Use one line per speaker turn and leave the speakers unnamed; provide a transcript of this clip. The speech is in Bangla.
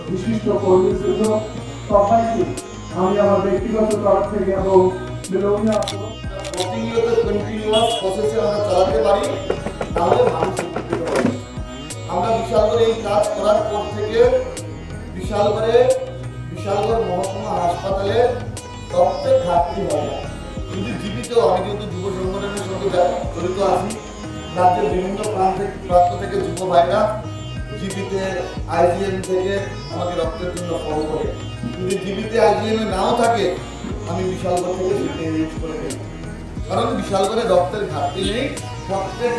বিশিষ্ট কর্মীবৃন্দ সবাইকে আমি আমার ব্যক্তিগত তরফ থেকে এবং বিনোদনীয়
প্রতিনিয়ত কন্টিনিউয়াস প্রসেসে আমরা চালাতে পারি, তাহলে মানুষ উপকৃত হবে। আমরা বিশাল করে এই কাজ করার পর থেকে বিশালগড় মহকুমা হাসপাতালে রক্তের ঘাটতি হয়। কিন্তু জীবিত আমি যেহেতু যুব সংগঠনের সঙ্গে জড়িত আছি, রাজ্যের বিভিন্ন প্রান্ত থেকে যুব ভাইরা জীবিতে আইজিএম থেকে আমাকে রক্তের জন্য ফোন করে। যদি জীবিতে আইজিএম নাও থাকে, আমি বিশালগড় থেকে সেটা ইউজ করে দিই, কারণ বিশালগড়ে রক্তের ঘাটতি নেই। রক্তের